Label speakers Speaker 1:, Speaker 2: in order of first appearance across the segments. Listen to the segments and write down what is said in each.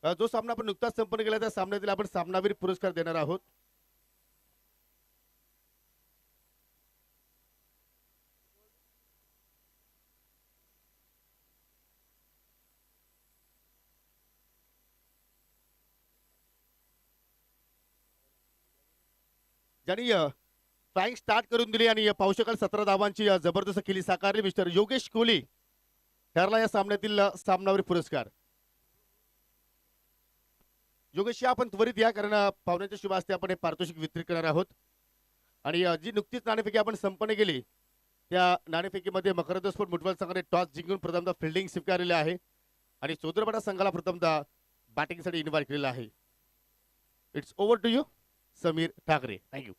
Speaker 1: जो सामना आपण नुकताच संपन्न केला त्या सामन्यातील आपण सामनावीर पुरस्कार देणार आहोत. ज्यांनी फ्लाइंग स्टार्ट करून दिली आणि पाहू शकाल 17 धावांची जबरदस्त केली साकारली मिस्टर योगेश कोहली ठरला या सामन्यातील सामनावीर पुरस्कार. योगेश या आपण त्वरित या कारण पाहुण्यांच्या शुभ हस्ते आपण हे पारितोषिक वितरित करणार आहोत. आणि जी नुकतीच नाणेफेकी आपण संपन्न केली त्या नाणेफेकीमध्ये मकरंद स्पोर्ट मुठवल संघाने टॉस जिंकून प्रथमतः फिल्डिंग स्वीकारलेली आहे आणि चौधरपाडा संघाला प्रथमतः बॅटिंगसाठी इन्व्हाइट केलेला आहे. It's over to you Sameer Thackeray. Thank you.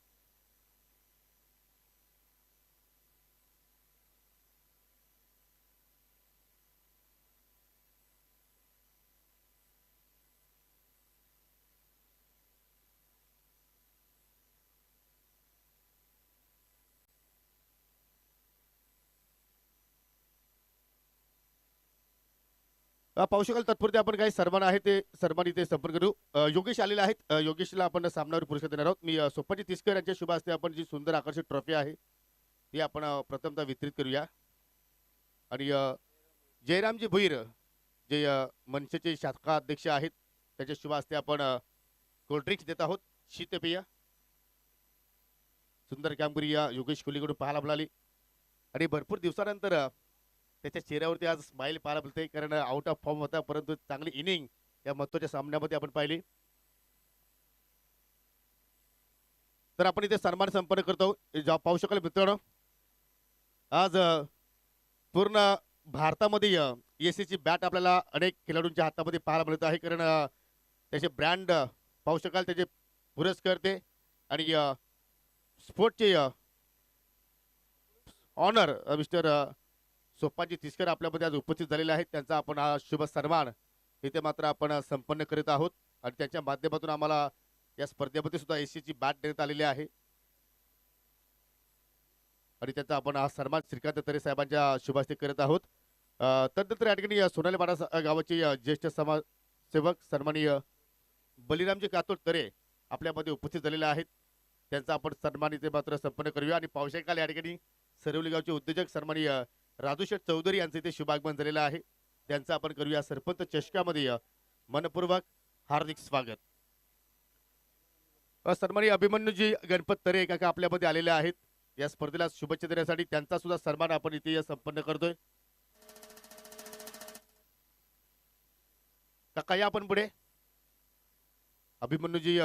Speaker 1: पाहू शकाल तत्पुरते आपण काही सन्मान आहे ते सन्मान इथे संपर्क करू. योगेश आलेले आहेत. योगेशला आपण सामनावर पुरस्कार देणार आहोत. मी सोपाजी तिसकर यांच्या शुभ हस्ते आपण जी सुंदर आकर्षक ट्रॉफी आहे ती आपण प्रथमतः वितरित करूया. आणि जयरामजी भुईर जे मनसेचे शाखा अध्यक्ष आहेत त्याच्या शुभ हस्ते आपण कोल्ड ड्रिंक्स देत आहोत शीतपेय. सुंदर कामगिरी या योगेश कोहलीकडून पाहायला मिळाली आणि भरपूर दिवसानंतर त्याच्या चेहऱ्यावरती आज स्माइल पाहायला मिळते कारण आउट ऑफ फॉर्म होता परंतु चांगली इनिंग या महत्वाच्या सामन्यामध्ये आपण पाहिली. तर आपण इथे सन्मान संपन्न करतो. पाहू शकाल मित्रांनो आज पूर्ण भारतामध्ये एसीची बॅट आपल्याला अनेक खेळाडूंच्या हातामध्ये पाहायला मिळत आहे कारण त्याचे ब्रँड पाहू शकाल त्याचे पुरस्कर्ते आणि स्पोर्टचे ऑनर मिस्टर सोपाजी तिसकर आपल्यामध्ये आज उपस्थित झालेले आहेत. त्यांचा आपण हा शुभ सन्मान इथे मात्र आपण संपन्न करीत आहोत आणि त्यांच्या माध्यमातून आम्हाला या स्पर्धेमध्ये सुद्धा एसीची बॅट देण्यात आलेली आहे आणि त्याचा आपण हा सन्मान श्रीकांत तरे साहेबांच्या शुभ हस्ते करत आहोत. तदनंतर या ठिकाणी सोनालीपाडा गावाचे ज्येष्ठ समाजसेवक सन्माननीय बलिरामजी कातोड तरे आपल्यामध्ये उपस्थित झालेले आहेत. त्यांचा आपण सन्मान इथे मात्र संपन्न करूया. आणि पावसाळी काल या ठिकाणी सरवली गावचे उद्योजक सन्माननीय राजूशेठ चौधरी यांचे इथे शुभागमन झालेलं आहे. त्यांचं आपण करूया सरपंच चषकामध्ये मनपूर्वक हार्दिक स्वागत. सन्माननीय अभिमन्यूजी गणपत तरे काका आपल्यामध्ये आलेले आहेत या स्पर्धेला शुभेच्छा देण्यासाठी. त्यांचा सुद्धा सन्मान आपण इथे संपन्न करतोय. काका या आपण पुढे. अभिमन्यूजी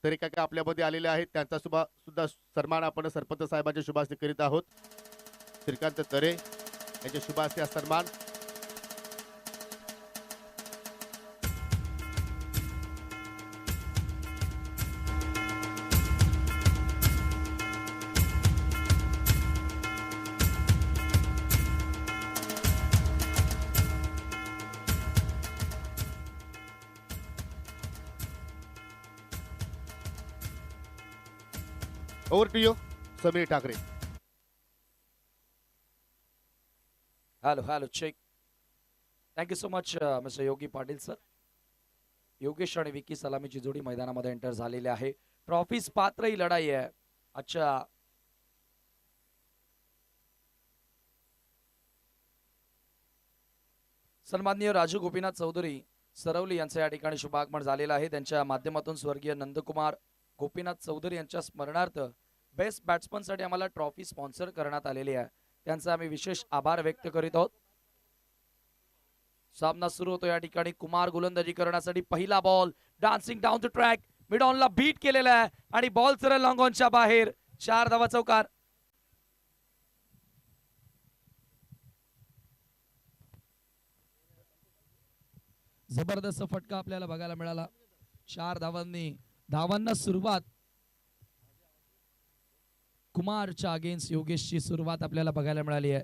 Speaker 1: तरे काका आपल्यामध्ये आलेले आहेत. त्यांचा सुद्धा सन्मान आपण सरपंच साहेबांच्या शुभ हस्ते करीत आहोत. श्रीकांत तरे यांच्या शुभ हस्ते सन्मान. Over to you Sameer Thackeray.
Speaker 2: Hello check. Thank you so much mister Yogi Patil sir. Yogesh आणि विकी सलामीची जोडी मैदानामध्ये एंटर झालेली आहे. ट्रॉफीज पात्र ही लढाई आहे. अच्छा सन्माननीय राजू गोपीनाथ चौधरी सरवली यांचं या ठिकाणी शुभागमन झालेलं आहे. त्यांच्या माध्यमातून स्वर्गीय नंदकुमार गोपीनाथ चौधरी यांच्या स्मरणार्थ बेस्ट बॅट्समन साठी आम्हाला ट्रॉफी स्पॉन्सर करण्यात आलेली आहे. त्यांचा आम्ही विशेष आभार व्यक्त करीत आहोत. सामना सुरू होतो. या ठिकाणी कुमार गोलंदाजी करण्यासाठी पहिला ball dancing down the track mid ऑनला बीट केलेला आहे आणि बॉल सरळ लॉंग ऑनच्या बाहेर. 4 धावा चौकार. जबरदस्त फटका आपल्याला बघायला मिळाला. 4 धावांना सुरुवात. कुमारच्या अगेन्स्ट योगेशची सुरुवात आपल्याला बघायला मिळाली आहे.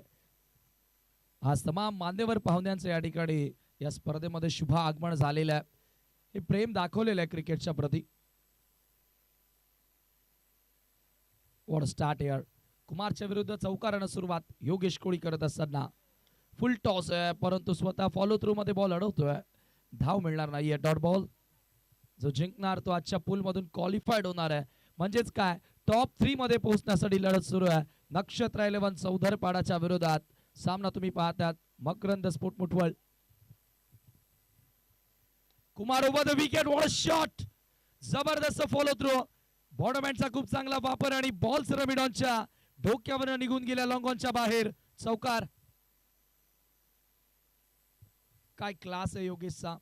Speaker 2: आज तमाम मान्यवर पाहुण्यांचं या ठिकाणी या स्पर्धेमध्ये शुभ आगमन झालेलं आहे. हे प्रेम दाखवलेलं आहे क्रिकेटच्या प्रती. What start here. कुमारच्या विरुद्ध चौकारानं सुरुवात. योगेश कोळी करत असताना फुल टॉस आहे परंतु स्वतः फॉलो थ्रू मध्ये बॉल अडवतोय. धाव मिळणार नाहीये. Dot ball. जो जिंकणार तो आजच्या पूल मधून क्वालिफाईड होणार आहे. म्हणजेच काय, टॉप 3 मध्ये पोहोचण्यासाठी लढत सुरू आहे. नक्षत्र 11 चौधरपाडाच्या विरोधात सामना तुम्ही पाहतात. Makarand sport Muthwal. Kumar over the wicket. What a shot. जबरदस्त फॉलो थ्रो. बॉडमॅनचा खूप चांगला वापर आणि बॉल रमिडॉनच्या डोक्यावर निघून गेल्या लॉंगॉनच्या बाहेर. चौकार. काय क्लास आहे योगेशचा.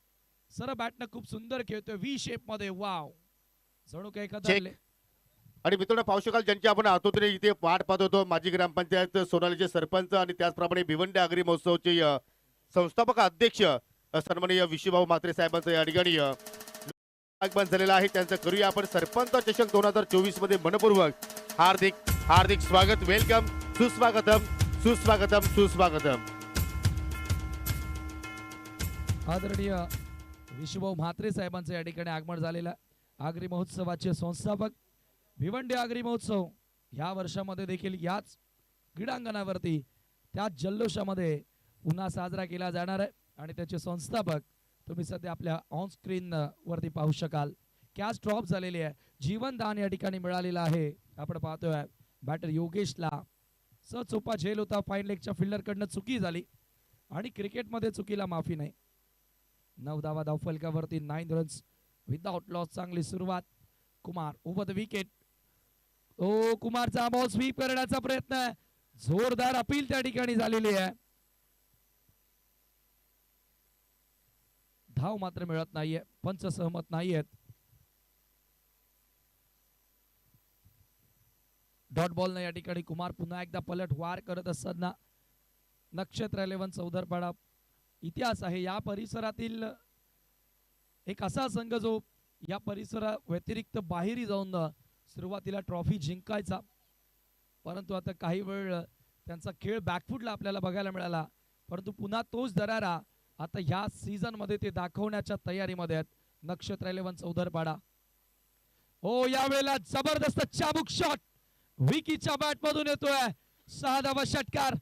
Speaker 2: सर बॅटनं खूप सुंदर खेळतोय व्ही शेप मध्ये. वाव. जणू काही
Speaker 1: चेक. आणि मित्रांनो पाहू शकाल ज्यांची आपण आतुरतेने इथे वाट पाहत होतो, माजी ग्रामपंचायत सोनालीचे सरपंच आणि त्याचप्रमाणे भिवंडी आगरी महोत्सवचे संस्थापक अध्यक्ष सन्माननीय विशुभाऊ म्हात्रे साहेबांचं या ठिकाणी आगमन झालेलं आहे. त्यांचं करूया आपण सरपंच चषक 2024 मध्ये मनपूर्वक हार्दिक हार्दिक स्वागत. वेलकम. सुस्वागतम सुस्वागतम सुस्वागतम.
Speaker 2: आदरणीय विशुभाऊ म्हात्रे साहेबांचं या ठिकाणी आगमन झालेलं. आगरी महोत्सवाचे संस्थापक. भिवंडी आगरी महोत्सव या वर्षामध्ये देखील याच क्रीडांगणावरती त्याच जल्लोषामध्ये पुन्हा साजरा केला जाणार आहे आणि त्याचे संस्थापक तुम्ही सध्या आपल्या ऑन स्क्रीन वरती पाहू शकाल. कॅच ड्रॉप झालेली आहे. जीवनदान या ठिकाणी मिळालेलं आहे. आपण पाहतोय बॅटर योगेशला चोपा झेल होता. फाईन लेगच्या फिल्डर कडनं चुकी झाली आणि क्रिकेटमध्ये चुकीला माफी नाही. 9 धावा धावफलकावरती 9 रन्स विदाउट लॉस. चांगली सुरुवात. Kumar over the wicket. ओ कुमारचा बॉल स्वीप करण्याचा प्रयत्न आहे. जोरदार अपील त्या ठिकाणी झालेली आहे. धाव मात्र मिळत नाहीये. पंच सहमत नाहीयेत. डॉट बॉल या ठिकाणी कुमार पुन्हा एकदा पलट वार करत असताना नक्षत्र 11 चौधरपाडा इतिहास आहे या परिसरातील एक असा संघ जो या परिसरा व्यतिरिक्त बाहेरही जाऊन सुरुवातीला ट्रॉफी जिंकायचा, परंतु आता काही वेळ त्यांचा खेळ बॅकफुटला आपल्याला बघायला मिळाला. परंतु पुन्हा तोच दरारा आता ह्या सीझन मध्ये ते दाखवण्याच्या तयारीमध्ये आहेत. नक्षत्र 11 चौधरपाडा. ओ यावेळेला जबरदस्त चाबूक शॉट विकीच्या बॅट मधून येतोय. 6 धावा षटकार.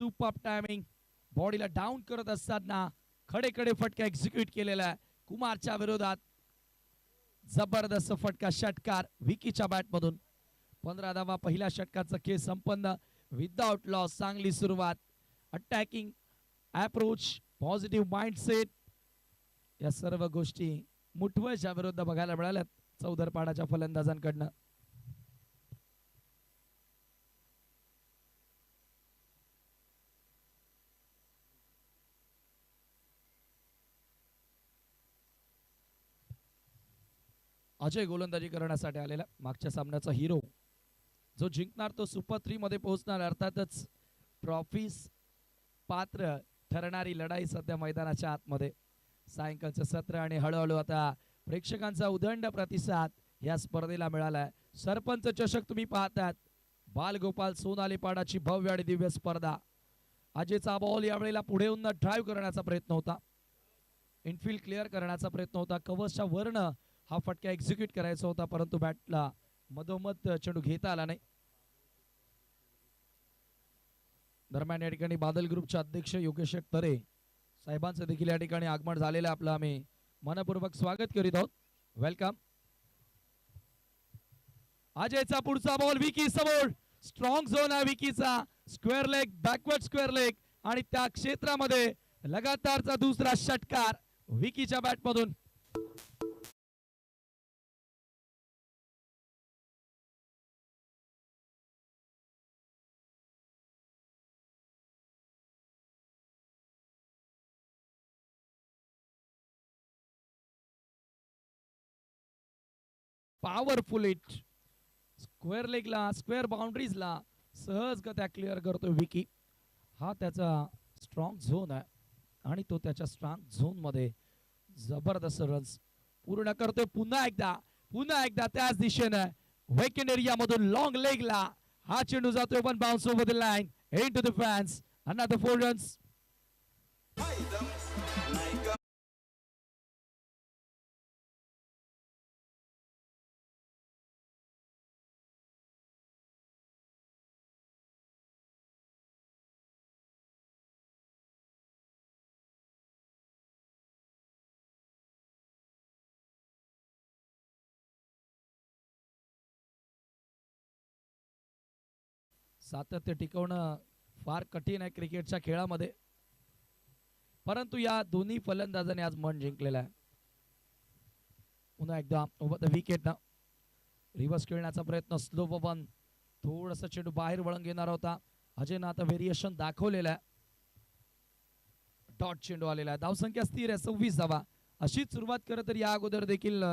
Speaker 2: Super timing. बॉडीला डाऊन करत असताना खडे फटका एक्झिक्यूट केलेला आहे कुमारच्या विरोधात. जबरदस्त फटका षटकार विकीच्या बॅट मधून. 15 धावा पहिल्या षटकाचा खेळ संपन्न विदाउट लॉस. चांगली सुरुवात. अटॅकिंग अप्रोच, पॉझिटिव्ह माइंडसेट या सर्व गोष्टी मुठवळच्या विरुद्ध बघायला मिळाल्यात चौधरपाडाच्या फलंदाजांकडनं. अजय गोलंदाजी करण्यासाठी आलेला मागच्या सामन्याचा हिरो. जो जिंकणार तो सुपर 3 मध्ये पोहोचणार. अर्थातच ट्रॉफीज पात्र ठरणारी लढाई सध्या मैदानाच्या आतमध्ये. सायंकाळचं सत्र आणि हळूहळू आता प्रेक्षकांचा उदंड प्रतिसाद या स्पर्धेला मिळालाय. सरपंच चषक तुम्ही पाहतात. बालगोपाल सोनालीपाडाची भव्य आणि दिव्य स्पर्धा. अजयचा बॉल यावेळेला पुढे येऊन ड्राईव्ह करण्याचा प्रयत्न होता. इनफिल्ड क्लिअर करण्याचा प्रयत्न होता. कव्हर्सच्या वरनं हा फटका एक्झिक्यूट करायचा होता, परंतु बॅटला मधोमध चेंडू घेता आला नाही. दरम्यान या ठिकाणी बादल ग्रुपचे अध्यक्ष योगेश तरे साहेबांचं देखील या ठिकाणी आगमन झालेलं आहे. आपलं आम्ही मनपूर्वक स्वागत करीत आहोत. वेलकम. अजयचा पुढचा बॉल विकी समोर. स्ट्रॉंग झोन आहे विकीचा. Square leg, backward square leg आणि त्या क्षेत्रामध्ये लगातारचा दुसरा षटकार विकीच्या बॅट मधून. Powerful hit. स्क्वेअर लेगला, स्क्वेअर बाउंड्रीजला सहज त्या क्लिअर करतो विकी. हा त्याचा स्ट्रॉंग झोन आहे आणि तो त्याच्या स्ट्रॉंग झोन मध्ये जबरदस्त रन्स पूर्ण करतोय. पुन्हा एकदा त्याच दिशेने वेकेंड एरिया मधून लॉंग लेगला हा चेंडू जातोय. One bounce over the line into the fans. Another 4 runs. सातत्य टिकवणं फार कठीण आहे क्रिकेटच्या खेळामध्ये, परंतु या दोन्ही फलंदाजांनी आज मन जिंकलेलं आहे. पुन्हा एकदा ओव्हर द विकेट ना रिव्हर्स खेळण्याचा प्रयत्न, स्लो बबन थोडस चेंडू बाहेर वळण घेणार होता. अजयनं आता व्हेरिएशन दाखवलेलं आहे. डॉट चेंडू आलेला आहे. धावसंख्या स्थिर आहे 26 धावा. अशीच सुरुवात करत तर या अगोदर देखील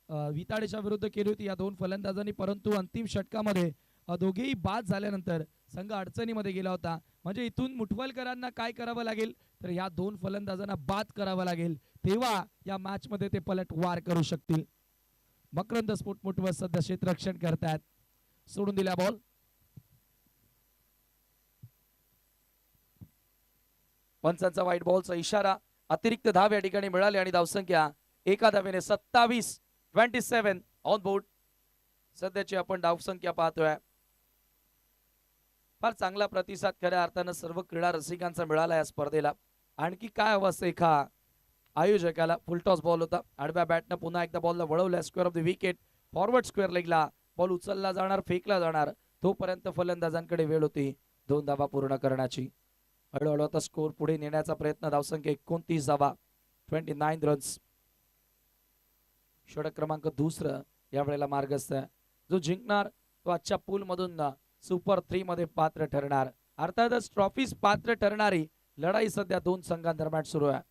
Speaker 2: विताडेच्या विरुद्ध केली होती या दोन फलंदाजांनी, परंतु अंतिम षटकामध्ये दोघेही बाद झाल्यानंतर संघ अडचणीमध्ये गेला होता. म्हणजे इथून मुठवलकरांना काय करावं लागेल तर या दोन फलंदाजांना बाद करावं लागेल, तेव्हा या मॅच मध्ये ते पलटवार करू शकतील. मकरंद स्फोट मुठवल सध्या क्षेत्ररक्षण करतायत. सोडून दिला बॉल. पंचांचा व्हाईट बॉलचा इशारा. अतिरिक्त धाव या ठिकाणी मिळाली आणि धावसंख्या एका धावेने 27 ऑन बोर्ड. सध्याची आपण धावसंख्या पाहतोय. फार चांगला प्रतिसाद खऱ्या अर्थानं सर्व क्रीडा रसिकांचा मिळाला या स्पर्धेला. आणखी काय हवं असं एका आयोजकाला. फुलटॉस बॉल होता. आडव्या बॅटनं पुन्हा एकदा बॉलला वळवलं. Square of the wicket. Forward square लेगला बॉल उचलला जाणार, फेकला जाणार. तोपर्यंत फलंदाजांकडे वेळ होती 2 धावा पूर्ण करण्याची. हळूहळू आता स्कोर पुढे नेण्याचा प्रयत्न. धावसंख्या 29 धावा, 29 रन्स. षटक क्रमांक दुसरं यावेळेला मार्गस्थ आहे. जो जिंकणार तो आजच्या पूल मधून सुपर 3 मध्ये पात्र ठरणार. अर्थातच ट्रॉफीज पात्र ठरणारी लढाई सध्या दोन संघांदरम्यान सुरू आहे.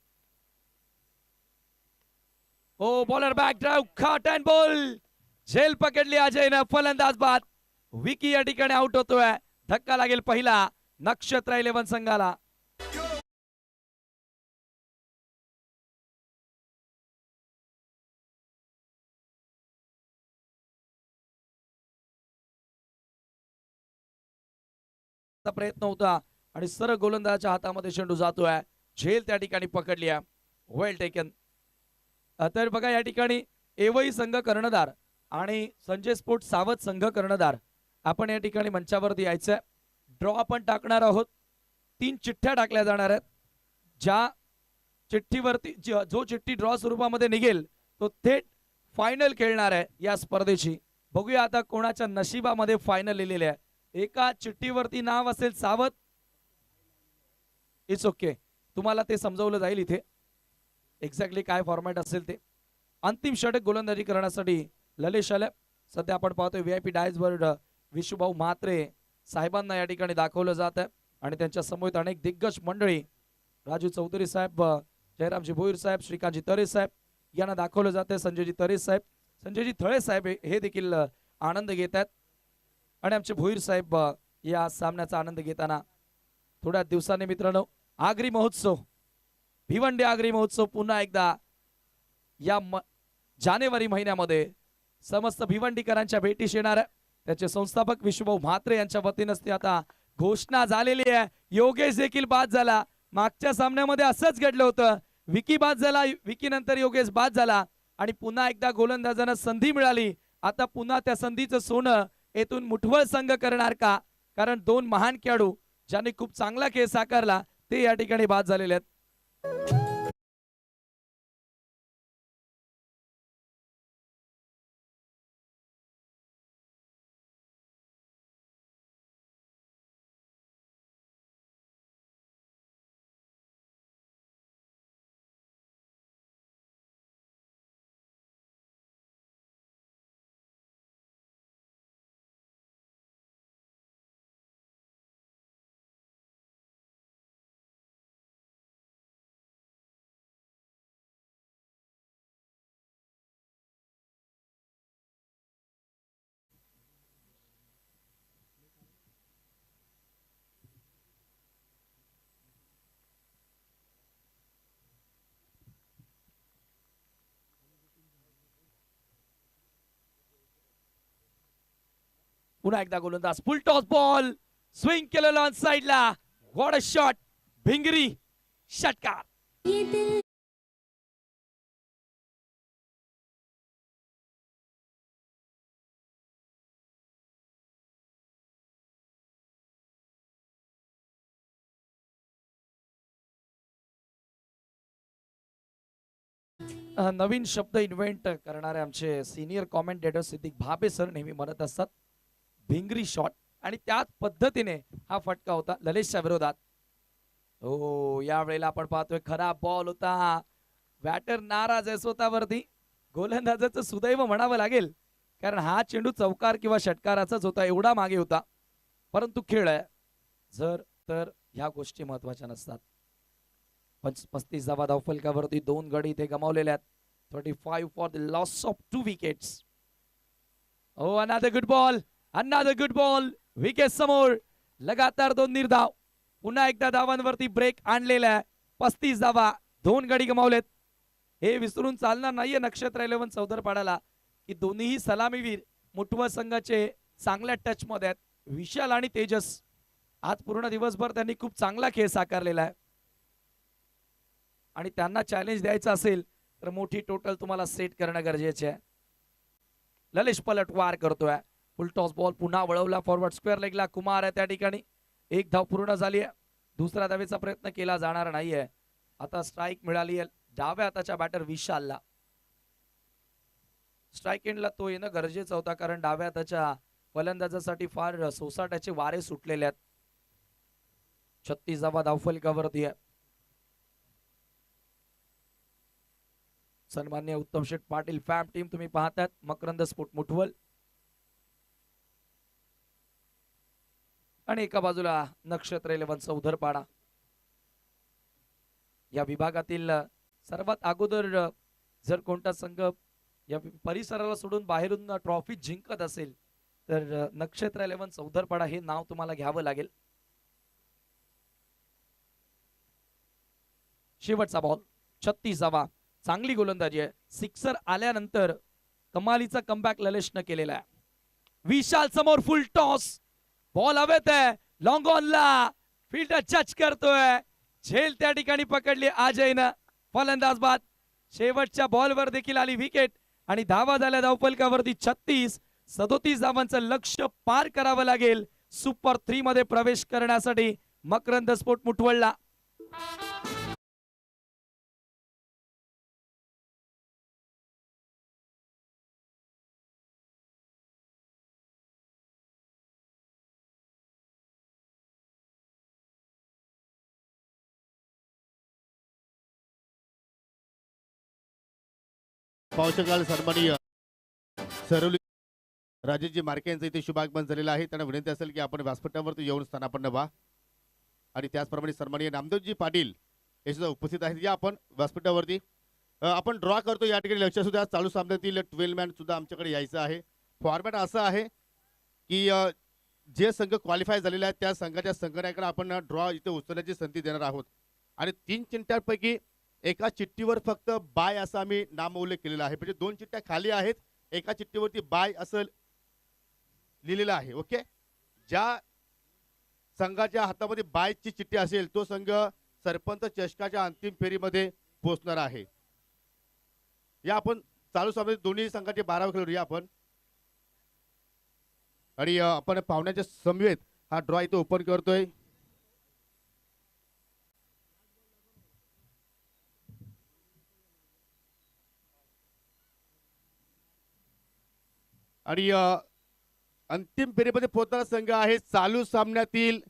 Speaker 2: ओ bowler back drive, caught and bowled. झेल पकडली अजयनं. फलंदाज बाद. विकी या ठिकाणी आउट होतोय. धक्का लागेल पहिला नक्षत्र 11 संघाला. प्रयत्न होता आणि सरळ गोलंदाजाच्या हातामध्ये चेंडू जातोय. झेल त्या ठिकाणी पकडली आहे. वेल टेकन. तर बघा या ठिकाणी एवई संघ कर्णधार आणि संजय स्पोर्ट सावध संघ कर्णधार आपण या ठिकाणी मंचावरती यायचंय. ड्रॉ आपण टाकणार आहोत. 3 चिठ्ठ्या टाकल्या जाणार आहेत. ज्या चिठ्ठीवरती जो चिठ्ठी ड्रॉ स्वरूपामध्ये निघेल तो थेट फायनल खेळणार आहे या स्पर्धेची. बघूया आता कोणाच्या नशिबामध्ये फायनल लिहिलेले आहे. एका चिठ्ठीवरती नाव असेल सावध. It's okay. तुम्हाला ते समजवलं जाईल इथे एक्झॅक्टली काय फॉर्मॅट असेल ते. अंतिम षटक गोलंदाजी करण्यासाठी ललेश आले. सध्या आपण पाहतोय व्हीआयपी डायसबर्ड विशुभाऊ म्हात्रे साहेबांना या ठिकाणी दाखवलं जात आहे आणि त्यांच्या समोर अनेक दिग्गज मंडळी राजू चौधरी साहेब, जयरामजी भोईर साहेब, श्रीकांतजी तरे साहेब यांना दाखवलं जात आहे. संजयजी तरे साहेब, संजयजी थळे साहेब हे देखील आनंद घेत आहेत आणि आमचे भोईर साहेब या सामन्याचा आनंद घेताना. थोड्या दिवसांनी मित्रांनो आगरी महोत्सव, भिवंडी आगरी महोत्सव पुन्हा एकदा या जानेवारी महिन्यामध्ये समस्त भिवंडीकरांच्या भेटीस येणार आहे. त्याचे संस्थापक विशुभाऊ म्हात्रे यांच्या वतीनच ते आता घोषणा झालेली आहे. योगेश देखील बाद झाला. मागच्या सामन्यामध्ये असंच घडलं होतं. विकी बाद झाला, विकी नंतर योगेश बाद झाला आणि पुन्हा एकदा गोलंदाजांना संधी मिळाली. आता पुन्हा त्या संधीचं सोनं येथून मुठवळ संघ करणार का? कारण 2 महान खेळाडू ज्यांनी खूप चांगला खेळ साकारला ते या ठिकाणी बाद झालेले आहेत. पुन्हा एकदा गोलंदाज फुल टॉस बॉल स्विंग केलेला ऑन साइडला. What a shot. भिंगरी षटकार. नवीन शब्द इन्व्हेंट करणारे आमचे senior commentator Siddiq Bhabe sir नेहमी म्हणत असतात भिंगरी शॉट. आणि त्याच पद्धतीने हा फटका होता ललितच्या विरोधात. हो, यावेळेला आपण पाहतोय खरा बॉल होता. बॅटर नाराज आहे स्वतःवरती. गोलंदाजाचं सुदैव म्हणावं लागेल, कारण हा चेंडू चौकार किंवा षटकाराचाच होता, एवढा मागे होता. परंतु खेळ आहे, जर तर ह्या गोष्टी महत्वाच्या नसतात. 35 धावफलकावरती 2 गडी इथे गमावलेले आहेत. 35 for the loss of 2 wickets. Oh, another good ball. Another good ball. Wicket समोर. लगातार 2 निर्धाव. पुन्हा एकदा धावांवरती ब्रेक आणलेला आहे. 35 धावा, 2 गडी गमावलेत. हे विसरून चालणार नाहीये नक्षत्र 11 चौदरपाड्याला, की दोन्हीही सलामीवीर मुठवा संघाचे चांगल्या टच मध्ये आहेत. विशाल आणि तेजस आज पूर्ण दिवसभर त्यांनी खूप चांगला खेळ साकारलेला आहे, आणि त्यांना चॅलेंज द्यायचं असेल तर मोठी टोटल तुम्हाला सेट करणं गरजेचे आहे. ललिश पलटवार करतोय. फुल टॉस बॉल पुन्हा वळवला फॉरवर्ड स्क्वेअर लेगला. कुमार आहे त्या ठिकाणी. एक धाव पूर्ण झाली आहे. दुसऱ्या धावेचा प्रयत्न केला जाणार नाहीये. आता स्ट्राईक मिळाली आहे डाव्या हाताच्या बॅटर विशालला. स्ट्राईक एंडला तो येणं गरजेचं होता, कारण डाव्या हाताच्या फलंदाजासाठी फार सोसाट्याचे वारे सुटलेले आहेत. 36 धावा धावफलकावरती आहे. सन्मान्य उत्तम शेठ पाटील फॅम टीम तुम्ही पाहतात. मकरंद स्फोट मुठवल आणि एका बाजूला नक्षत्र 11 चौधरपाडा. या विभागातील सर्वात अगोदर जर कोणता संघ या परिसराला सोडून बाहेरून ट्रॉफी जिंकत असेल तर नक्षत्र 11 चौधरपाडा हे नाव तुम्हाला घ्यावं लागेल. शेवटचा बॉल. 36 धावा. चांगली गोलंदाजी आहे. सिक्सर आल्यानंतर कमालीचा कमबॅक ललिशनं केलेला आहे. विशाल समोर फुल टॉस. बॉल हवेत आहे. लॉंग ऑनला फील्डर जज करतोय. झेल त्या ठिकाणी पकडली अजयनं. फलंदाज बाद. शेवटच्या बॉलवर देखील आली विकेट आणि धावा झाल्या धावफलकावरती 36. 37 धावांचं लक्ष्य पार करावं लागेल सुपर 3 मध्ये प्रवेश करण्यासाठी मकरंद स्फोट मुठवळला.
Speaker 1: पाहू शकाल सन्माननीय सरवली राजेशजी मार्के यांचं इथे शुभागमन झालेलं आहे. त्यांना विनंती असेल की आपण व्यासपीठावरती येऊन स्थानापन्न व्हा. आणि त्याचप्रमाणे सन्माननीय नामदेवजी पाटील हे सुद्धा उपस्थित आहेत. या आपण व्यासपीठावरती आपण ड्रॉ करतो. या ठिकाणी लक्ष सुद्धा चालू सामन्यातील 12 मॅन सुद्धा आमच्याकडे यायचं आहे. फॉर्मॅट असं आहे की जे संघ क्वालिफाय झालेले आहेत त्या संघाच्या संघनायकांना आपण ड्रॉ इथे उचलण्याची संधी देणार आहोत. आणि 3 चिठ्ठ्यांपैकी एका चिठ्ठीवर फक्त बाय असा आम्ही नामोल्लेख केलेला आहे. म्हणजे 2 चिठ्ठ्या खाली आहेत, एका चिठ्ठीवरती बाय असं लिहिलेलं आहे. ओके, ज्या संघाच्या हातामध्ये बायची चिठ्ठी असेल तो संघ सरपंच चषकाच्या अंतिम फेरीमध्ये पोहोचणार आहे. या आपण चालू सामन्यात दोन्ही संघाचे 12 खेळाडू या आपण, आणि आपण पाहुण्याच्या समवेत हा ड्रॉ इथे ओपन करतोय. आणि अंतिम फेरीमध्ये पोहोचणारा संघ आहे चालू सामन्यातील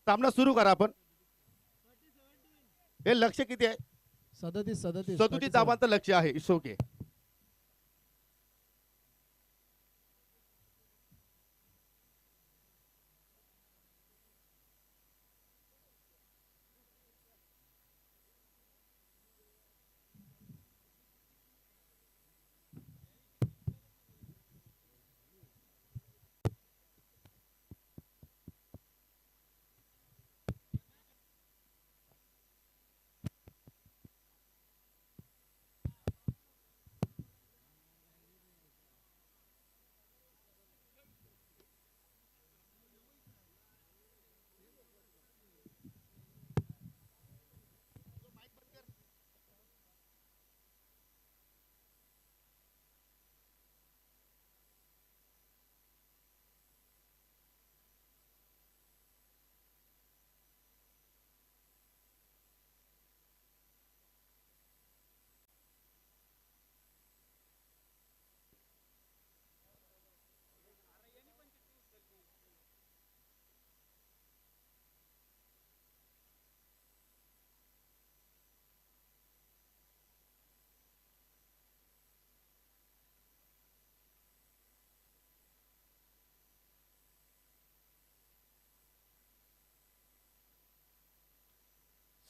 Speaker 1: सामना सुरू करा. आपण हे लक्ष किती आहे? 37 धावांचं लक्ष आहे. It's okay.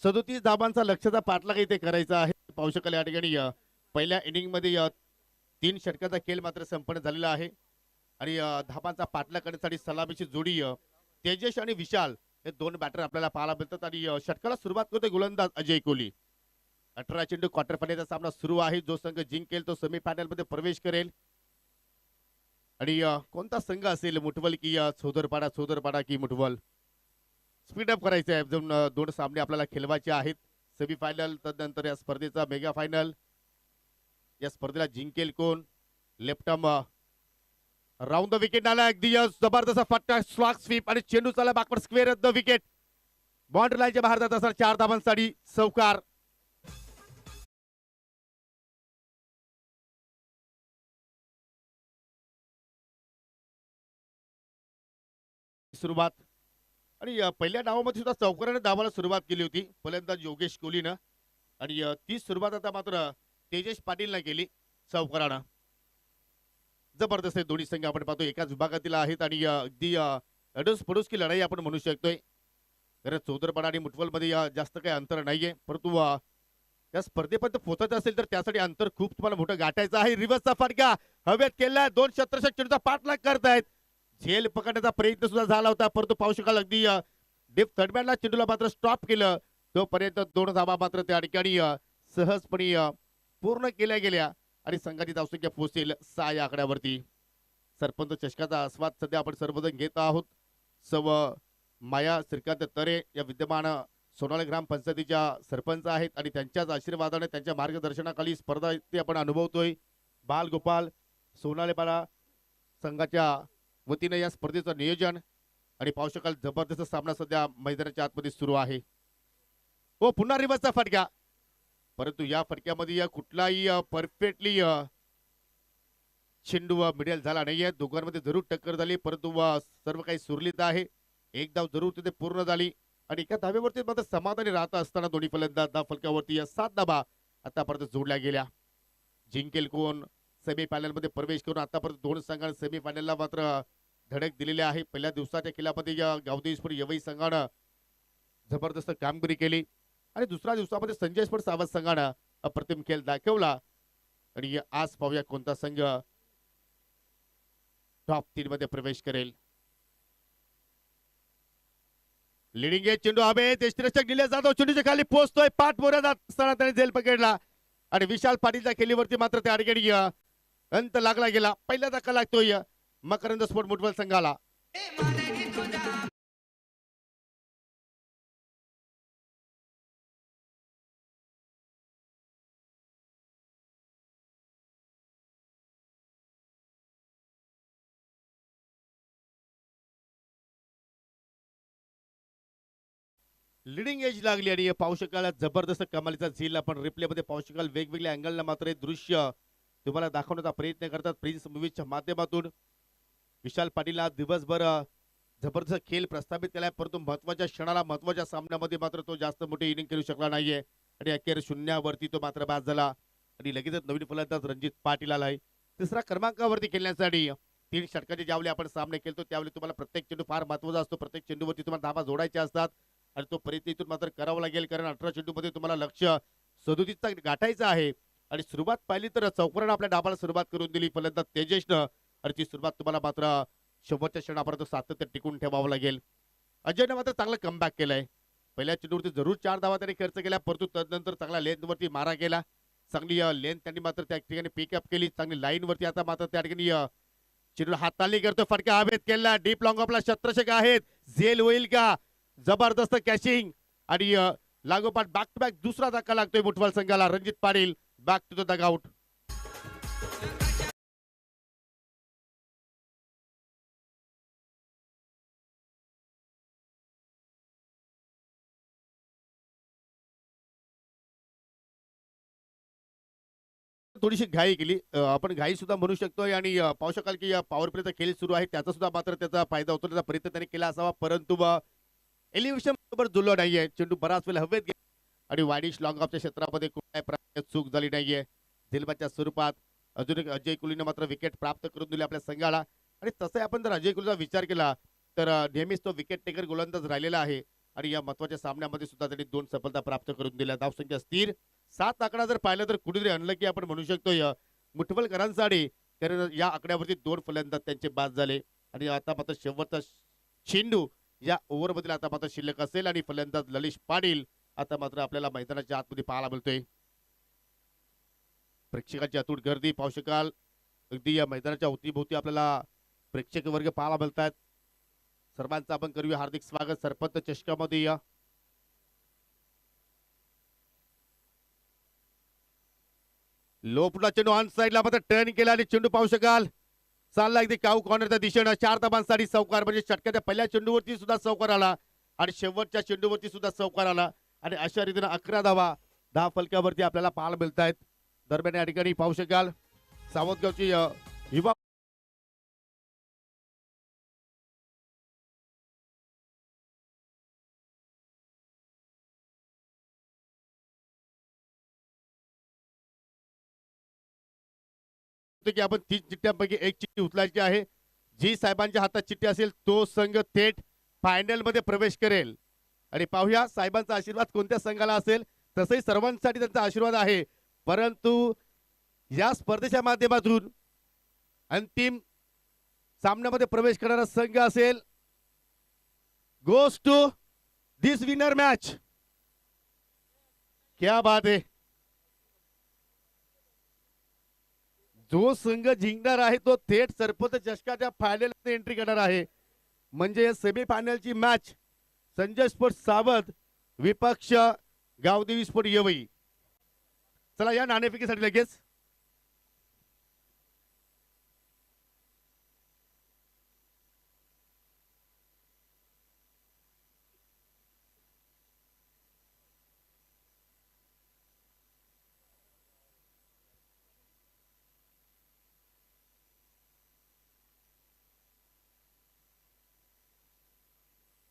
Speaker 1: 37 धाबांचा लक्ष्याचा पाठलाग इथे करायचा आहे. पाहू शकाल या ठिकाणी पहिल्या इनिंग मध्ये 3 षटकाचा खेळ मात्र संपन्न झालेला आहे आणि धाबांचा पाठलाग करण्यासाठी सलामीची जोडी तेजस आणि विशाल हे 2 बॅटर आपल्याला पाहायला मिळतात आणि षटकाला सुरुवात करतोय गोलंदाज अजय कोहली. 18 चेंडू क्वार्टर फायनलचा सामना सुरू आहे. जो संघ जिंकेल तो सेमी फायनल मध्ये प्रवेश करेल आणि कोणता संघ असेल, मुठवल की सोदरपाडा की मुठवल, स्पीड अप करायचं आहे. अजून 2 सामने आपल्याला खेळवायचे आहेत. सेमी फायनल तदनंतर या स्पर्धेचा मेगा फायनल. या स्पर्धेला जिंकेल कोण? Left arm round the wicket आला. अगदी जबरदस्त फटका, स्लॉग स्वीप आणि चेंडू चाला backward square the wicket. Boundary लाईनच्या बाहेर जात असताना 4 धावांसाठी चौकार. सुरुवात आणि पहिल्या डावामध्ये सुद्धा चौकाराने धावाला सुरुवात केली होती फलंदाज योगेश कोहलीनं आणि ती सुरुवात आता मात्र तेजस पाटीलनं केली चौकारानं. जबरदस्त आहे. दोन्ही संघ आपण पाहतो एकाच विभागातील आहेत आणि अगदी अडोस पडोस की लढाई आपण म्हणू शकतोय. कारण चौदरपाडा आणि मुठवलमध्ये जास्त काही अंतर नाहीये, परंतु या स्पर्धेपर्यंत पोहोचायचं असेल तर त्यासाठी अंतर खूप तुम्हाला मोठं गाठायचं आहे. रिव्हर्सचा फटका हवेत केलाय. 2 शतरक्षक चेंडूचा पाठलाग करतायत. झेल पकडण्याचा प्रयत्न सुद्धा झाला होता, परंतु पाहू शकाल अगदी डीप थर्डमॅनला चेंडूला मात्र स्टॉप केलं. तोपर्यंत 2 धावा मात्र त्या ठिकाणी सहजपणे पूर्ण केल्या गेल्या आणि संघाची धावसंख्या पोहोचेल 6 या आकड्यावरती. सरपंच चषकाचा आस्वाद सध्या आपण सर्वजण घेत आहोत. सव माया श्रीकांत तरे या विद्यमान सोनाली ग्रामपंचायतीच्या सरपंच आहेत आणि त्यांच्याच आशीर्वादाने त्यांच्या मार्गदर्शनाखाली स्पर्धा इथे आपण अनुभवतोय. बाल गोपाल सोनालीपाडा संघाच्या वतीने या स्पर्धेचं नियोजन आणि पाहू शकाल जबरदस्त सामना सध्या मैदानाच्या आतमध्ये सुरू आहे. हो, पुन्हा रिव्हर्सचा फटका, परंतु या फटक्यामध्ये कुठलाही परफेक्टली चेंडू मिडल झाला नाहीये. दोघांमध्ये जरूर टक्कर झाली, परंतु सर्व काही सुरळीत आहे. एक धाव जरूर तिथे पूर्ण झाली आणि एका धावेवरती मात्र समाधानी राहत असताना दोन्ही फलंदाज धाव फलकावरती या 7 धावा आतापर्यंत जोडल्या गेल्या. जिंकेल कोण? सेमी फायनल मध्ये प्रवेश करून आतापर्यंत 2 संघांनी सेमी फायनलला मात्र धडक दिलेली आहे. पहिल्या दिवसाच्या खेळामध्ये गावदेश्वर यवई संघानं जबरदस्त कामगिरी केली आणि दुसऱ्या दिवसामध्ये संजय स्पोर्ट्स सावध संघानं अप्रतिम खेळ दाखवला आणि आज पाहूया कोणता संघ टॉप 3 मध्ये प्रवेश करेल. लिडिंग एज चेंडू हवे यष्टीरक्षक निलेश जाधव चेंडूच्या खाली पोहोचतोय. पाठ मोऱ्या जात असताना त्याने झेल पकडला आणि विशाल पाटीलच्या खेळीवरती मात्र त्या ठिकाणी अंत लागला गेला. पहिला धक्का लागतोय मकरंद स्पोर्ट मुठवल संघाला. लिडिंग एज लागली आणि पाहू शकाल जबरदस्त कमालीचा झेल आपण रिप्ले मध्ये पाहू शकाल. वेगवेगळ्या अँगलला मात्र हे दृश्य तुम्हाला दाखवण्याचा प्रयत्न करतात प्रिन्स मूवीजच्या माध्यमातून. विशाल पाटील दिवसभर जबरदस्त खेळ प्रस्थापित केलाय, परंतु महत्वाच्या क्षणाला महत्वाच्या सामन्यामध्ये मात्र तो जास्त मोठी इनिंग खेळू शकला नाहीये आणि अखेर शून्यावरती तो मात्र बाद झाला आणि लगेचच नवीन फलंदाज रणजित पाटील आलाय 3ऱ्या क्रमांकावरती खेळण्यासाठी. 3 षटकाचे ज्यावेळी आपण सामने खेळतो त्यावेळी तुम्हाला प्रत्येक चेंडू फार महत्वाचा असतो. प्रत्येक चेंडूवरती तुम्हाला धावा जोडायच्या असतात आणि तो प्रयत्न इथून मात्र करावा लागेल, कारण 18 चेंडू मध्ये तुम्हाला लक्ष 37चा गाठायचं आहे. आणि सुरुवात पाहिली तर चौकारानं आपल्या डाबाला सुरुवात करून दिली फलंदाज तेजसनं आणि ती सुरुवात तुम्हाला मात्र शेवटच्या क्षणापर्यंत सातत्य टिकून ठेवावं लागेल. अजयनं मात्र चांगला कमबॅक केलाय. पहिल्या चेंडूवरती जरूर 4 धावा त्यांनी खर्च केल्या, परंतु तदनंतर चांगला लेंथवरती मारा केला. चांगली लेंथ त्यांनी मात्र त्या ठिकाणी पिकअप केली. चांगली लाईन वरती आता मात्र त्या ठिकाणी चेंडू हाताळणी करतो. फटका हवेत केला. डीप लॉंग आपला शतरक्षक आहेत. झेल होईल का? जबरदस्त कॅचिंग आणि लागोपाठ बॅक टू बॅक दुसरा धक्का लागतोय मुठवल संघाला. Ranjit Patil back to the dugout. थोडीशी घाई केली, आपण घाई सुद्धा म्हणू शकतोय आणि पाहू शकाल की पॉवर प्लेचा खेळ सुरू आहे त्याचा सुद्धा मात्र त्याचा फायदा होतो. त्याचा प्रयत्न त्याने केला असावा, परंतु एलिव्हेशन बरोबर जुळलं नाहीये. चेंडू बराच वेळ हवेत गेला आणि वायडिश लॉंग ऑफच्या क्षेत्रामध्ये कुठल्याही प्रकारची चूक झाली नाहीये. झेलबाच्या स्वरूपात अजून एक अजय कोहलीने मात्र विकेट प्राप्त करून दिली आपल्या संघाला आणि तसं आपण जर अजय कोहलीचा विचार केला तर नेहमीच तो विकेट टेकर गोलंदाज राहिलेला आहे आणि या महत्वाच्या सामन्यामध्ये सुद्धा त्यांनी 2 सफलता प्राप्त करून दिल्या. धावसंख्या स्थिर 7 आकडा जर पाहिलं तर कुठेतरी आणलं की आपण म्हणू शकतो या मुठवलकरांसाठी, कारण या आकड्यावरती 2 फलंदाज त्यांचे बाद झाले आणि आता मात्र शेवटचा चेंडू या ओव्हरमध्ये आता मात्र शिल्लक असेल आणि फलंदाज ललिश पाटील आता मात्र आपल्याला मैदानाच्या आतमध्ये पाहायला मिळतोय. प्रेक्षकांची अतूट गर्दी पाहू शकाल. अगदी या मैदानाच्या अवतीभोवती आपल्याला प्रेक्षक वर्ग पाहायला मिळतात. सर्वांचं आपण करूया हार्दिक स्वागत सरपंच चषकामध्ये. या लोपला चेंडू ऑन साईडला मात्र टर्न केला आणि चेंडू पाहू शकाल चालला अगदी काऊ कॉर्नरच्या दिशेनं. 4 धावांसाठी चौकार, म्हणजे षटकाच्या पहिल्या चेंडूवरती सुद्धा चौकार आला आणि शेवटच्या चेंडूवरती सुद्धा चौकार आला आणि अशा रीतीनं 11 धावा फलकावरती आपल्याला पाहायला मिळत आहेत. दरम्यान या ठिकाणी पाहू शकाल सावतगावची युवा की आपण 30 चिठ्ठ्यांपैकी एक चिठ्ठी उचलायची आहे. जी साहेबांच्या हातात चिठ्ठी असेल तो संघ थेट फायनल मध्ये प्रवेश करेल. आणि पाहूया साहेबांचा आशीर्वाद कोणत्या संघाला असेल. तसंही सर्वांसाठी त्यांचा आशीर्वाद आहे, परंतु या स्पर्धेच्या माध्यमातून अंतिम सामन्यामध्ये प्रवेश करणारा संघ असेल goes to this winner match. क्या बात है. जो संघ जिंकणार आहे तो थेट सरपंच चषकाच्या फायनल एंट्री करणार आहे. म्हणजे सेमीफायनलची मॅच संजय स्पोर्ट सावध विपक्ष गावदेवी स्पोर्ट येवई. चला या नाणेफेकीसाठी लगेच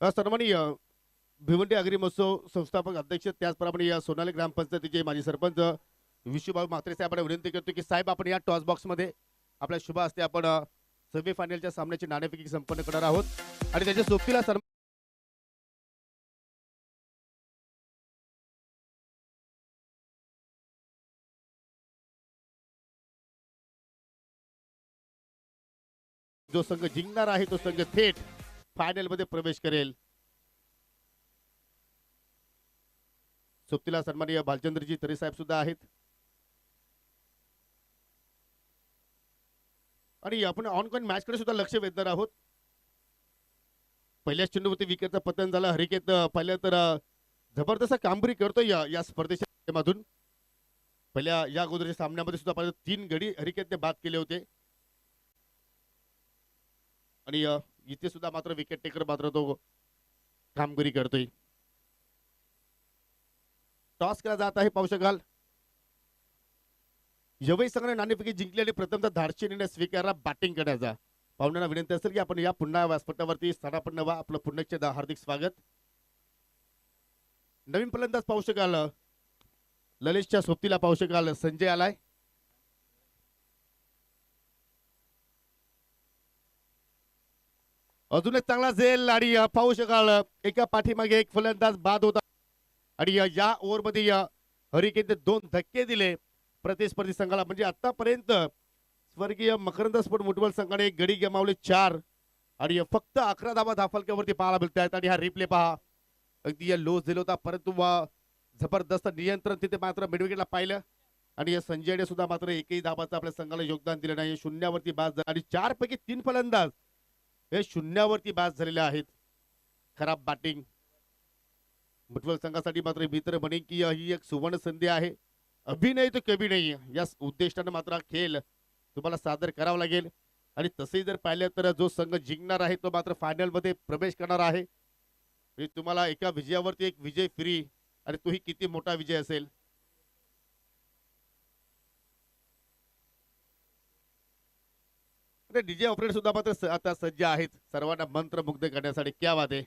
Speaker 1: सन्माननीय भिवंडी अग्री महोत्सव संस्थापक अध्यक्ष त्याचप्रमाणे या सोनाली ग्रामपंचायतीचे माजी सरपंच विशुभाऊ म्हात्रे साहेबांना विनंती करतो की साहेब आपण या टॉस बॉक्स मध्ये आपल्या शुभ हस्ते आपण सेमीफायनलच्या सामन्याची नाणेफेकी संपन्न करणार आहोत आणि त्याच्या सोबतीला जो संघ जिंकणार आहे तो संघ थेट फायनल मध्ये प्रवेश करेल. सोबतीला सन्माननीय भालचंद्रजी तरे साहेब सुद्धा आहेत. आणि आपण ऑनकॉइन मॅच कडे सुद्धा लक्ष वेधणार आहोत. पहिल्या चेंडूवरती विकेटचं पतन झालं. हरिकेत पहिल्या तर जबरदस्त कामगिरी करतोय या स्पर्धेच्या माध्यमातून. पहिल्या या अगोदरच्या सामन्यामध्ये सुद्धा 3 गडी हरिकेतने बाद केले होते आणि इथे सुद्धा मात्र विकेट टेकर मात्र तो कामगिरी करतोय. टॉस केला जात आहे पाहू शकाल. यवई संघाने नाणेफेकी जिंकली आणि प्रथमतः धाडशी निर्णय स्वीकारला बॅटिंग करण्याचा. पाहुण्यांना विनंती असेल की आपण या पुन्हा व्यासपीठावरती स्थानापन्न व्हा. आपलं पुन्हा एकदा हार्दिक स्वागत. नवीन फलंदाज पाहू शकाल ललितच्या सोबतीला पाहू शकाल संजय आलाय. अजून एक चांगला झेल आणि पाहू शकाल एका पाठीमागे एक फलंदाज बाद होता आणि या ओव्हर मध्ये हरिकेनने 2 धक्के दिले प्रतिस्पर्धी संघाला. म्हणजे आतापर्यंत स्वर्गीय मकरंद स्पोर्ट मुठवल संघाने एक गडी गमावले 4 आणि फक्त 11 धावा धाफलक्यावरती पाहायला मिळत आहेत. आणि हा रिप्ले पहा अगदी लो झेल होता, परंतु जबरदस्त नियंत्रण तिथे मात्र मिडविकेटला पाहिलं आणि या संजयने सुद्धा मात्र एकही धावाचं आपल्या संघाला योगदान दिलं नाही. शून्यावरती बाद झाला आणि 4 पैकी 3 फलंदाज हे शून्यावरती बाद झालेले आहेत. खराब बॅटिंग मुठवल संघासाठी मात्र मित्र म्हणेन की ही एक सुवर्ण संधी आहे. अभिनय तो कभी नाही या उद्देशाने मात्र खेळ तुम्हाला सादर करावा लागेल. आणि तसेही जर पाहिलं तर जो संघ जिंकणार आहे तो मात्र फायनल मध्ये प्रवेश करणार आहे. तुम्हाला एका विजयावरती एक विजय फ्री आणि तोही किती मोठा विजय असेल. डीजे ऑपरेटर सुद्धा मात्र आता सज्ज आहेत सर्वांना मंत्रमुग्ध करण्यासाठी. क्या बात आहे.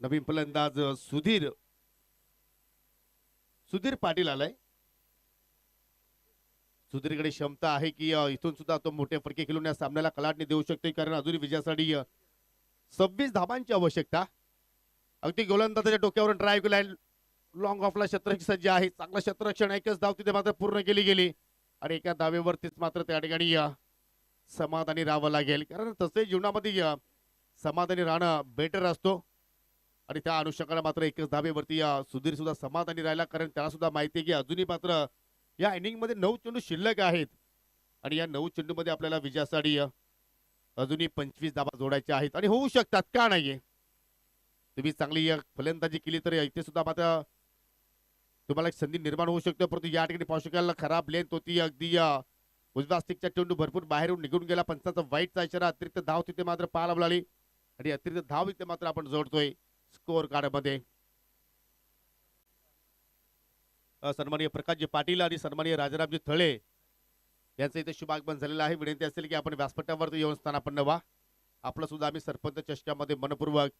Speaker 1: नवीन फलंदाज सुधीर पाटील आलाय. सुधीरकडे क्षमता आहे की इथून सुद्धा तो मोठे फटके खेळून या सामन्याला कलाटणी देऊ शकतो, कारण अजूनही विजयासाठी 26 धाबांची आवश्यकता. अगदी गोलंदाजाच्या डोक्यावर ड्राईव्ह केलाय, लॉंग ऑफला क्षेत्ररक्षण सज्ज आहे, चांगलं क्षेत्ररक्षण, एकच धाव तिथे मात्र पूर्ण केली गेली आणि एका धावेवरतीच मात्र त्या ठिकाणी समाधानी राहावं लागेल, कारण तसे जीवनामध्ये समाधानी राहणं बेटर असतो आणि त्या अनुषंगाने मात्र एकच धावेवरती सुधीर सुद्धा समाधानी राहिला, कारण त्याला सुद्धा माहिती आहे की अजूनही मात्र या इनिंग मध्ये 9 चेंडू शिल्लक आहेत आणि या 9 चेंडू मध्ये आपल्याला विजयासाठी अजूनही 25 धाबा जोडायच्या आहेत आणि होऊ शकतात, का नाहीये. तुम्ही चांगली फलंदाजी केली तर इथे सुद्धा मात्र तुम्हाला एक संधी निर्माण होऊ शकते, परंतु या ठिकाणी पाहू शकाल खराब लेंथ होती, अगदी उजव्या स्टिकचा चेंडू भरपूर बाहेरून निघून गेला. पंचाचा वाईटचा इशारा, अतिरिक्त धाव तिथे मात्र पाहायला मिळाली आणि अतिरिक्त धाव इथे मात्र आपण जोडतोय स्कोअर कार्ड मध्ये. सन्माननीय प्रकाशजी पाटील आणि सन्माननीय राजारामजी थळे यांचं इथे शुभागमन झालेलं आहे. विनंती असेल की आपण व्यासपीठावरती येऊन स्थानापन्न व्हा. आपलं सुद्धा आम्ही सरपंच चषकामध्ये मनपूर्वक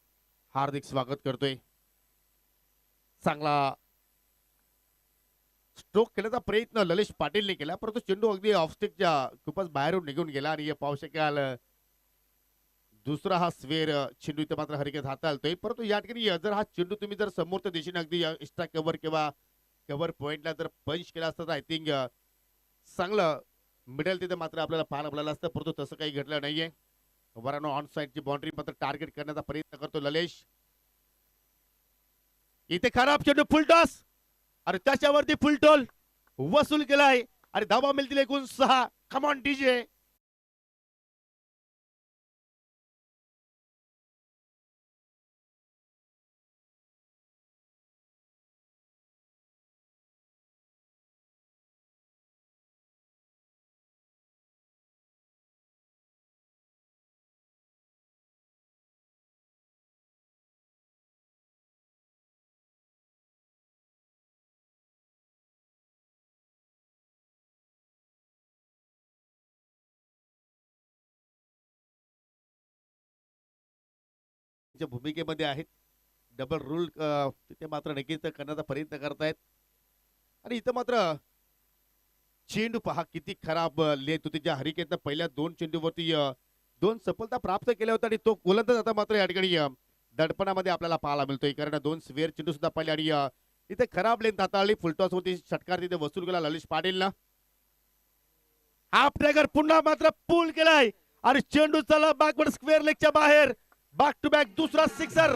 Speaker 1: हार्दिक स्वागत करतोय. चांगला स्ट्रोक केल्याचा प्रयत्न ललिश पाटीलने केला, परंतु चेंडू अगदी ऑफस्टिकच्या खूपच बाहेरून निघून गेला आणि पाहू शकाल दुसरा हा स्वेर चेंडू इथे मात्र हरकत हाताळतोय. परंतु या ठिकाणी जर हा चेंडू तुम्ही जर समोरच्या दिशेने अगदी एक्स्ट्रा कव्हर किंवा कव्हर पॉइंटला जर पंच केला असता तर आय थिंक चांगलं मिडल तिथे मात्र आपल्याला पाहायला मिळालं असतं, परंतु तसं काही घडलं नाहीये. वरानो ऑन साइडची बाउंड्री मात्र टार्गेट करण्याचा प्रयत्न करतो ललेश. इथे खराब चेंडू फुलटॉस आणि त्याच्यावरती फुलटोल वसूल केलाय आणि धावा मिळतील एकूण 6. Come on DJ. भूमिकेमध्ये आहेत, डबल रूल तिथे मात्र नक्कीच करण्याचा प्रयत्न करतायत आणि इथं मात्र चेंडू पहा किती खराब लेत होती. ज्या हरिकेतनं पहिल्या 2 चेंडूवरती 2 सफलता प्राप्त केल्या होत्या आणि तो गोलंदाज आता मात्र या ठिकाणी दडपणामध्ये आपल्याला पाहायला मिळतोय, कारण 2 स्वेअर चेंडू सुद्धा पाहिले आणि इथे खराब लेंथ हाताळली. फुलटॉस वरती षटकार तिथे वसूल केला ललिश पाटीलनं. हाफ ट्रॅगर पुन्हा मात्र पूल केलाय आणि चेंडू चला बॅकवर्ड स्क्वेअर लेगच्या बाहेर. बॅक टू बॅक दुसरा सिक्सर.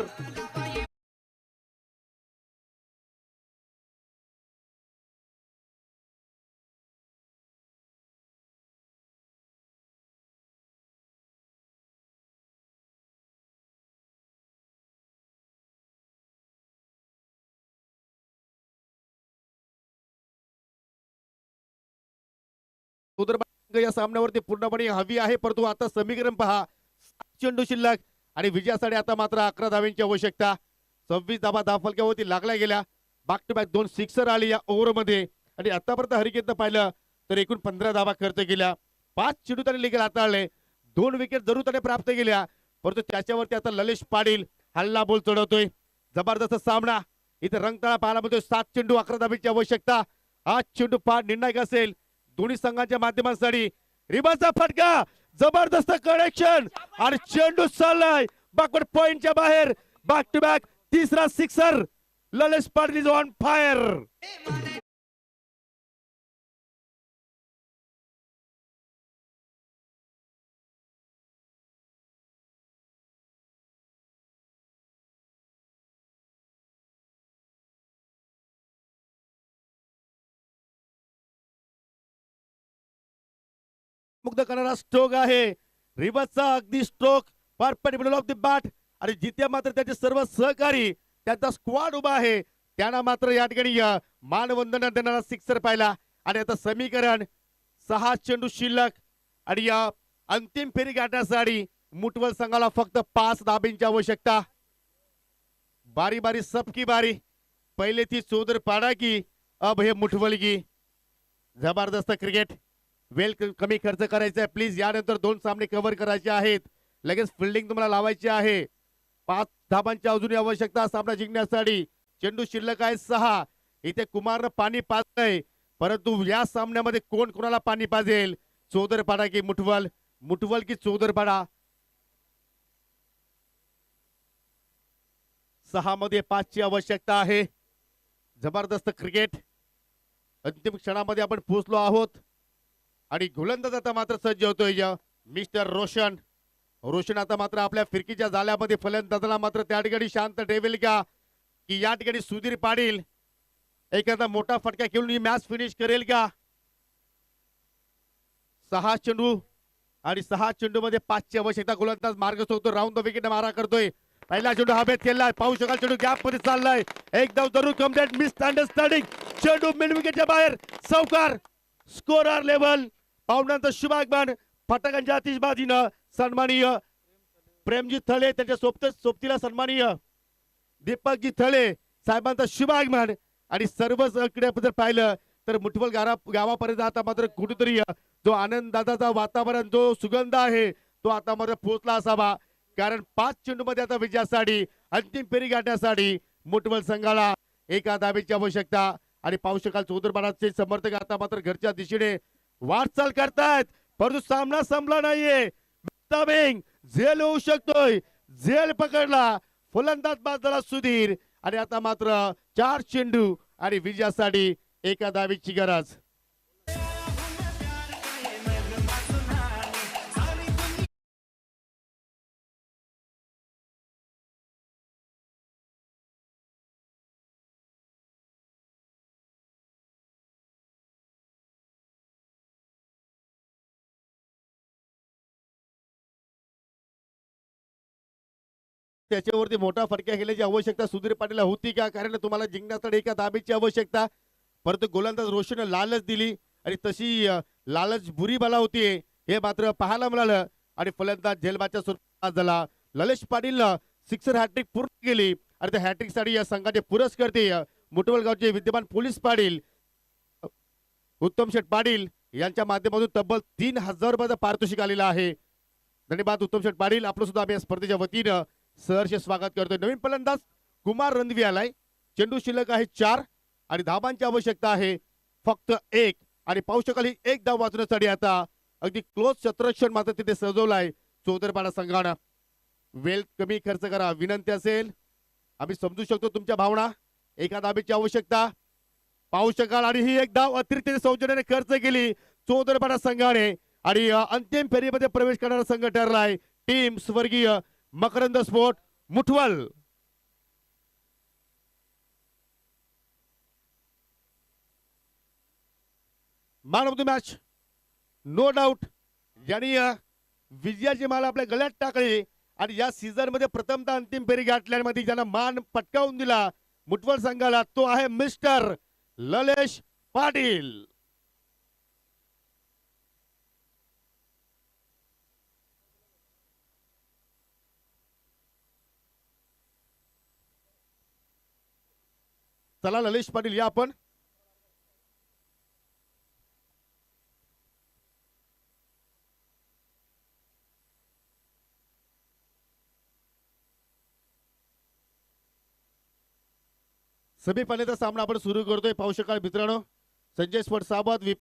Speaker 1: या सामन्यावरती पूर्णपणे हवी आहे, परंतु आता समीकरण पहा, 7 चेंडू शिल्लक आणि विजयासाठी आता मात्र 11 धावांची आवश्यकता. 26 धावा धावफलकावरती लागल्या गेल्या. बॅक टू बॅक 2 सिक्सर आली या ओव्हरमध्ये आणि आतापर्यंत हरिकेतनं पाहिलं तर एकूण 15 धावा खर्च केल्या. 5 चेंडू त्याने देखील हाताळले. 2 विकेट जरूर त्याने प्राप्त केल्या, परंतु त्याच्यावरती आता ललिश पाटील हल्ला बोल चढवतोय. जबरदस्त सामना इथे रंगताळा पाहायला मिळतोय. 7 चेंडू 11 धावांची आवश्यकता. हा चेंडू फार निर्णायक असेल दोन्ही संघांच्या माध्यमांसाठी. रिबाचा फटका, जबरदस्त कनेक्शन आणि चेंडू चाललाय बॅकवर्ड पॉइंटच्या बाहेर. बॅक टू बॅक तिसरा sixer. Lalish Patil is on fire. मुक्त करणारा स्ट्रोक आहे. रिबाचा अगदी stroke perfect middle of the bat आणि जिथे मात्र त्याचे सर्व सहकारी त्यांचा स्क्वॉड उभा आहे त्यांना मात्र या ठिकाणी मानवंदना देणारा सिक्सर पाहिला. आणि आता समीकरण 6 चेंडू शिल्लक आणि या अंतिम फेरी गाठण्यासाठी मुठवल संघाला फक्त 5 धाब्यांची आवश्यकता. बारी बारी सबकी बारी. पहिले ती चौधर पाडा की अब हे मुठवल की. जबरदस्त क्रिकेट. वेल कमी खर्च करायचा आहे प्लीज. यानंतर 2 सामने कव्हर करायचे आहेत. लगेच फिल्डिंग तुम्हाला लावायची आहे. 5 धाबांची अजूनही आवश्यकता सामना जिंकण्यासाठी. चेंडू शिल्लक आहे 6. इथे कुमारनं पाणी पाजलंय, परंतु या सामन्यामध्ये कोण कोणाला पाणी पाजेल? चौधरपाडा की मुठवल, मुठवल की चौधरपाडा? 6 मध्ये 5 ची आवश्यकता आहे. जबरदस्त क्रिकेट अंतिम क्षणामध्ये आपण पोहोचलो आहोत आणि गोलंदाज आता मात्र सज्ज होतोय मिस्टर रोशन. रोशन आता मात्र आपल्या फिरकीच्या जाळ्यामध्ये फलंदाजाला मात्र त्या ठिकाणी शांत ठेवेल का, की या ठिकाणी सुधीर पाटील एखादा मोठा फटका खेळून ही मॅच फिनिश करेल का. 6 चेंडू आणि 6 चेंडू मध्ये 5 ची आवश्यकता. गोलंदाज मार्ग सोडतो, राऊंड द विकेट मारा करतोय. पहिला चेंडू हवेत खेळलाय, पाहू शकाल चेंडू गॅप मध्ये चाललाय. एक धाव जरूर कम्प्लीट, मिस अंडरस्टँडिंग. चेंडू मिड विकेटच्या बाहेर, चौकार. स्कोरर लेवल पाहुण्यांचं शुभागमन फटकांच्या आतिषबाजीनं सन्माननीय प्रेमजी थळे, त्यांच्या सोबतीला सन्माननीय दीपकजी थळे साहेबांचं शुभागमन. आणि सर्वच कडे जर पाहिलं तर मुठवल गावापर्यंत आता मात्र कुठेतरी जो आनंदाचा वातावरण, जो सुगंध आहे तो आता मात्र पोहोचला असावा. कारण 5 चेंडू मध्ये आता विजयासाठी अंतिम फेरी गाठण्यासाठी मुठवल संघाला एका धावेची आवश्यकता. आणि पाहू शकाल चौधरबाडाचे समर्थक आता मात्र घरच्या दिशेने वाटचाल करतायत, परंतु सामना संपला नाहीये. झेल होऊ शकतोय, झेल पकडला फलंदाज बाद झाला सुधीर. आणि आता मात्र 4 चेंडू आणि विजयासाठी एका धावेची गरज. त्याच्यावरती मोठा फटका खेळण्याची आवश्यकता सुधीर पाटीलला होती का, कारण तुम्हाला जिंकण्यासाठी एका धाबेची आवश्यकता. परंतु गोलंदाज रोशन लालच दिली आणि तशी लालच बुरी बाला होती हे मात्र पाहायला मिळालं. आणि फलंदाज झेलबाच्या स्वरूपात झाला. ललेश पाटील सिक्सर हॅट्रिक पूर्ण केली आणि त्या हॅट्रिक साठी या संघाचे पुरस्कर्ते मुठवल गावचे विद्यमान पोलीस पाटील उत्तम शेठ पाटील यांच्या माध्यमातून तब्बल 3000 रुपयाचं पारितोषिक आलेलं आहे. धन्यवाद उत्तम शेठ पाटील, आपलं सुद्धा आम्ही या स्पर्धेच्या वतीनं सहर्ष स्वागत करतोय. नवीन फलंदाज कुमार रणवी आलाय. चेंडू शिल्लक आहे 4 आणि धाबांची आवश्यकता आहे फक्त 1. आणि पाहू शकाल ही 1 धाव वाचण्यासाठी आता अगदी क्लोज क्षेत्ररक्षण मात्र तिथे सजवलाय चौधरपाडा संघानं. वेळ कमी खर्च करा विनंती असेल, आम्ही समजू शकतो तुमच्या भावना. एका धाबेची आवश्यकता पाहू शकाल आणि ही 1 धाव अतिरिक्त सौजन्याने खर्च केली चौधरपाडा संघाने. आणि अंतिम फेरीमध्ये प्रवेश करणारा संघ ठरलाय टीम स्वर्गीय Makarand sport Muthwal. Man of the match no doubt यांनी विजयाची माला आपल्या गळ्यात टाकली आणि या सीझन मध्ये प्रथमतः अंतिम फेरी गाठल्यामध्ये ज्यांना मान पटकावून दिला मुठवल संघाला तो आहे मिस्टर ललेश पाटील. चला ललेश पाटील या आपण. सेमीफायनलचा सामना आपण सुरू करतोय. पाहू शकाल मित्रांनो संजय स्पोर्ट साबाद